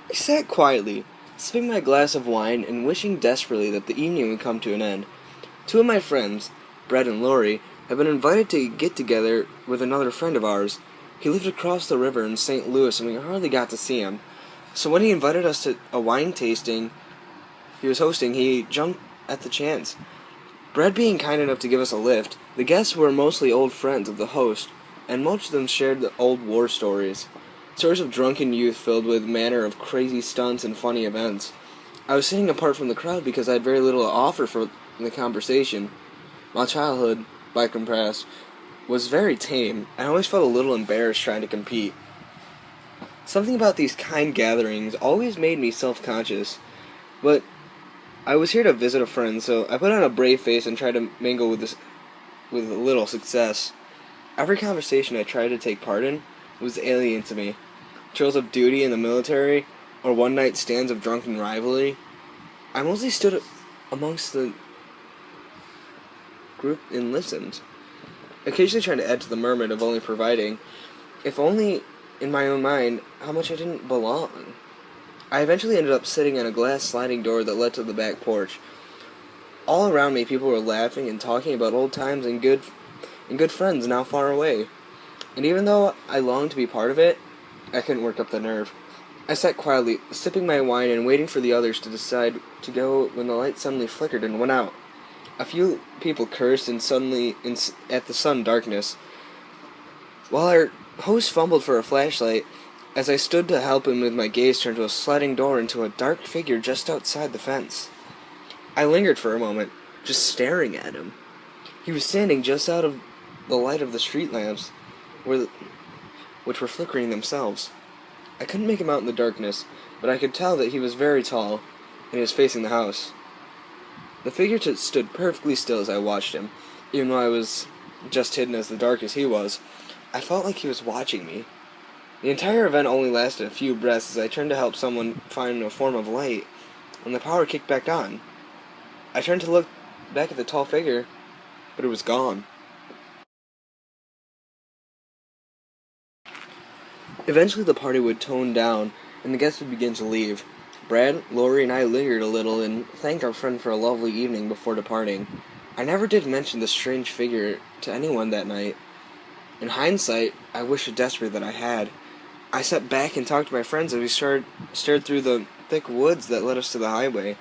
I sat quietly, sipping my glass of wine and wishing desperately that the evening would come to an end. Two of my friends, Brett and Lori, had been invited to get together with another friend of ours. He lived across the river in St. Louis and we hardly got to see him. So when he invited us to a wine tasting he was hosting, he jumped at the chance. Brett being kind enough to give us a lift, the guests were mostly old friends of the host, and most of them shared the old war stories. Stories of drunken youth filled with manner of crazy stunts and funny events. I was sitting apart from the crowd because I had very little to offer for the conversation. My childhood, by contrast, was very tame. I always felt a little embarrassed trying to compete. Something about these kind gatherings always made me self-conscious, but I was here to visit a friend, so I put on a brave face and tried to mingle with little success. Every conversation I tried to take part in was alien to me. Tales of duty in the military, or one-night stands of drunken rivalry. I mostly stood amongst the group and listened, occasionally trying to add to the murmur of only providing, if only in my own mind, how much I didn't belong. I eventually ended up sitting on a glass sliding door that led to the back porch. All around me, people were laughing and talking about old times and good friends now far away. And even though I longed to be part of it, I couldn't work up the nerve. I sat quietly, sipping my wine and waiting for the others to decide to go when the light suddenly flickered and went out. A few people cursed and at the sudden darkness. While our host fumbled for a flashlight, as I stood to help him with my gaze turned to a sliding door into a dark figure just outside the fence. I lingered for a moment, just staring at him. He was standing just out of the light of the street lamps, which were flickering themselves. I couldn't make him out in the darkness, but I could tell that he was very tall, and he was facing the house. The figure stood perfectly still as I watched him, even though I was just hidden as the dark as he was. I felt like he was watching me. The entire event only lasted a few breaths as I turned to help someone find a form of light, and the power kicked back on. I turned to look back at the tall figure, but it was gone. Eventually the party would tone down, and the guests would begin to leave. Brad, Lori, and I lingered a little and thanked our friend for a lovely evening before departing. I never did mention the strange figure to anyone that night. In hindsight, I wish desperately that I had. I sat back and talked to my friends as we stared through the thick woods that led us to the highway.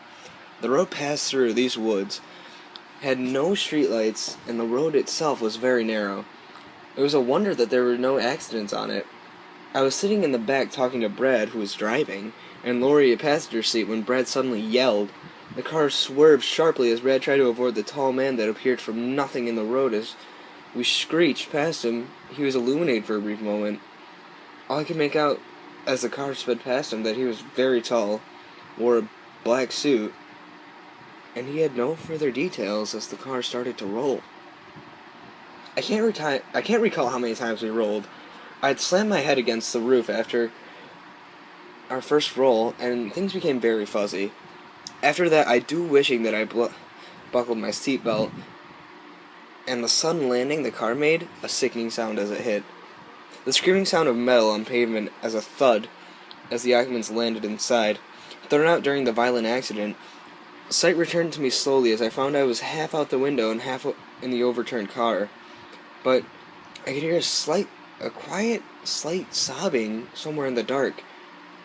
The road passed through these woods, had no streetlights, and the road itself was very narrow. It was a wonder that there were no accidents on it. I was sitting in the back talking to Brad, who was driving, and Lori a passenger seat when Brad suddenly yelled. The car swerved sharply as Brad tried to avoid the tall man that appeared from nothing in the road as we screeched past him. He was illuminated for a brief moment. All I could make out as the car sped past him that he was very tall, wore a black suit, and he had no further details as the car started to roll. I can't recall how many times we rolled. I had slammed my head against the roof after our first roll, and things became very fuzzy. After that, I do wishing that I buckled my seatbelt, and the sudden landing the car made a sickening sound as it hit. The screaming sound of metal on pavement as a thud as the occupants landed inside. Thrown out during the violent accident, sight returned to me slowly as I found I was half out the window and half in the overturned car. But I could hear a quiet, slight sobbing somewhere in the dark.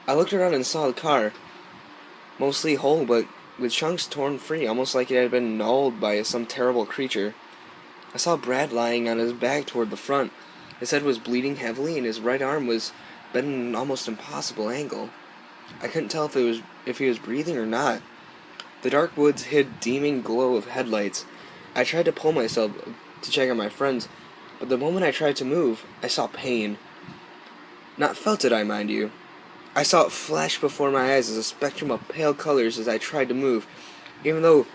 I looked around and saw the car, mostly whole but with chunks torn free, almost like it had been gnawed by some terrible creature. I saw Brad lying on his back toward the front. His head was bleeding heavily, and his right arm was bent at an almost impossible angle. I couldn't tell if he was breathing or not. The dark woods hid deeming glow of headlights. I tried to pull myself to check on my friends, but the moment I tried to move, I saw pain. Not felt it, I mind you. I saw it flash before my eyes as a spectrum of pale colors as I tried to move, even though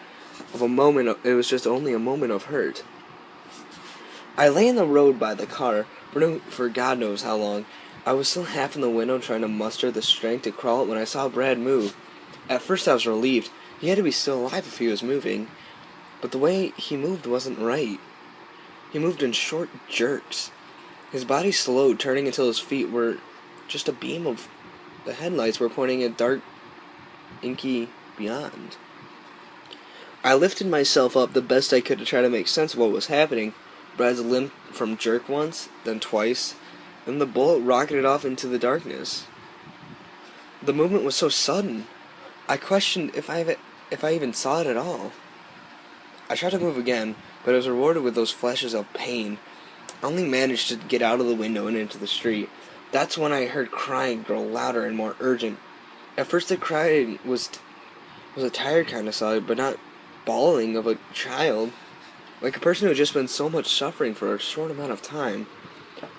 it was just only a moment of hurt. I lay in the road by the car for God knows how long. I was still half in the window trying to muster the strength to crawl out when I saw Brad move. At first I was relieved. He had to be still alive if he was moving. But the way he moved wasn't right. He moved in short jerks. His body slowed, turning until his feet were just a beam of the headlights were pointing at dark, inky beyond. I lifted myself up the best I could to try to make sense of what was happening. Brad's limp from jerk once, then twice, then the bullet rocketed off into the darkness. The movement was so sudden, I questioned if I even saw it at all. I tried to move again, but I was rewarded with those flashes of pain. I only managed to get out of the window and into the street. That's when I heard crying grow louder and more urgent. At first the crying was a tired kind of sob, but not bawling of a child, like a person who had just been so much suffering for a short amount of time.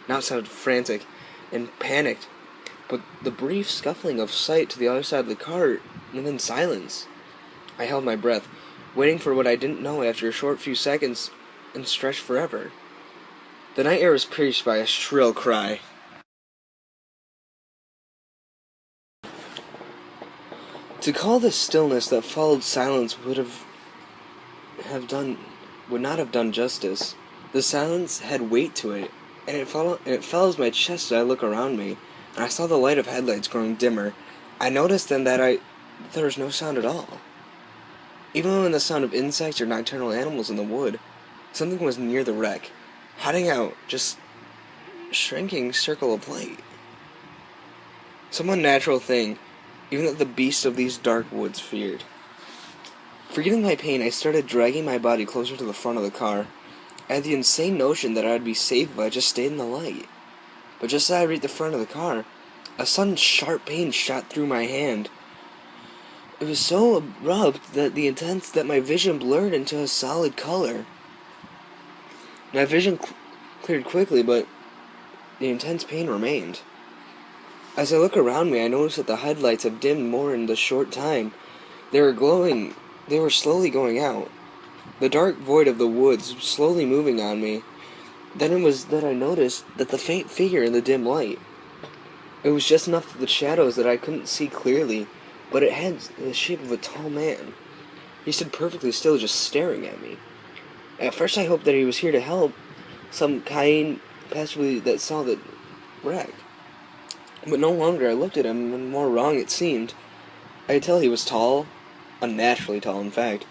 Now it sounded frantic and panicked, but the brief scuffling of sight to the other side of the car, and then silence. I held my breath, waiting for what I didn't know after a short few seconds, and stretched forever. The night air was pierced by a shrill cry. To call the stillness that followed silence would not have done justice. The silence had weight to it, and it follows my chest as I look around me, and I saw the light of headlights growing dimmer. I noticed then that there was no sound at all. Even when the sound of insects or nocturnal animals in the wood, something was near the wreck, hiding out, just shrinking circle of light. Some unnatural thing, even that the beasts of these dark woods feared. Forgetting my pain, I started dragging my body closer to the front of the car. I had the insane notion that I'd be safe if I just stayed in the light. But just as I reached the front of the car, a sudden sharp pain shot through my hand. It was so abrupt that my vision blurred into a solid color. My vision cleared quickly, but the intense pain remained. As I look around me, I notice that the headlights have dimmed more in the short time. They were slowly going out. The dark void of the woods slowly moving on me. Then it was that I noticed that the faint figure in the dim light. It was just enough of the shadows that I couldn't see clearly, but it had the shape of a tall man. He stood perfectly still, just staring at me. At first I hoped that he was here to help, some kind passerby that saw the wreck. But no longer I looked at him, and more wrong it seemed. I could tell he was tall, unnaturally tall in fact.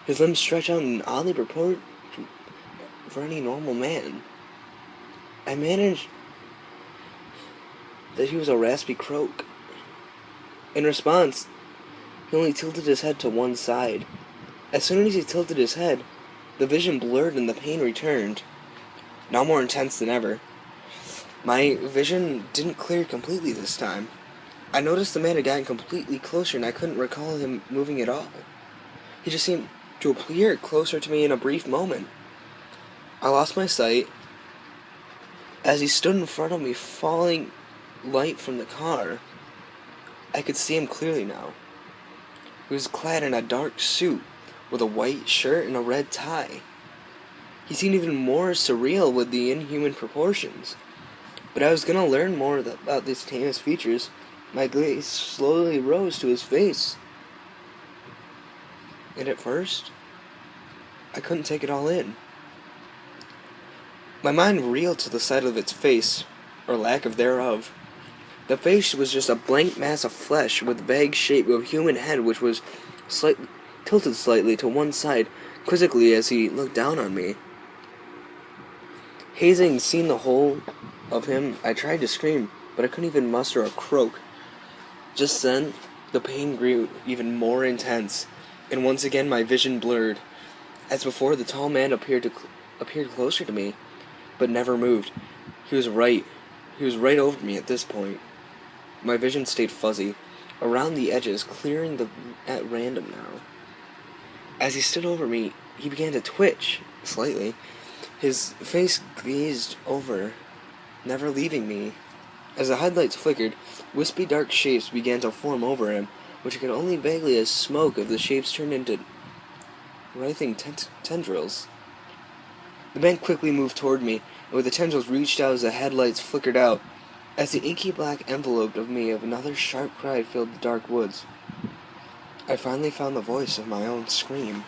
His limbs stretched out in oddly proportion for any normal man. I managed that he was a raspy croak. In response, he only tilted his head to one side. As soon as he tilted his head, the vision blurred and the pain returned, now more intense than ever. My vision didn't clear completely this time. I noticed the man had gotten completely closer, and I couldn't recall him moving at all. He just seemed to appear closer to me in a brief moment. I lost my sight as he stood in front of me, falling light from the car. I could see him clearly now. He was clad in a dark suit with a white shirt and a red tie. He seemed even more surreal with the inhuman proportions. But I was going to learn more about these heinous features. My gaze slowly rose to his face. And at first, I couldn't take it all in. My mind reeled to the sight of its face, or lack of thereof. The face was just a blank mass of flesh with vague shape of a human head which was tilted slightly to one side, quizzically as he looked down on me. Having seen the whole of him, I tried to scream, but I couldn't even muster a croak. Just then, the pain grew even more intense, and once again my vision blurred. As before, the tall man appeared closer to me, but never moved. He was right over me at this point. My vision stayed fuzzy, around the edges, clearing at random now. As he stood over me, he began to twitch, slightly. His face gazed over, never leaving me. As the headlights flickered, wispy dark shapes began to form over him, which I could only vaguely as smoke as the shapes turned into writhing tendrils. The man quickly moved toward me, and with the tendrils reached out as the headlights flickered out. As the inky black envelope of me of another sharp cry filled the dark woods, I finally found the voice of my own scream.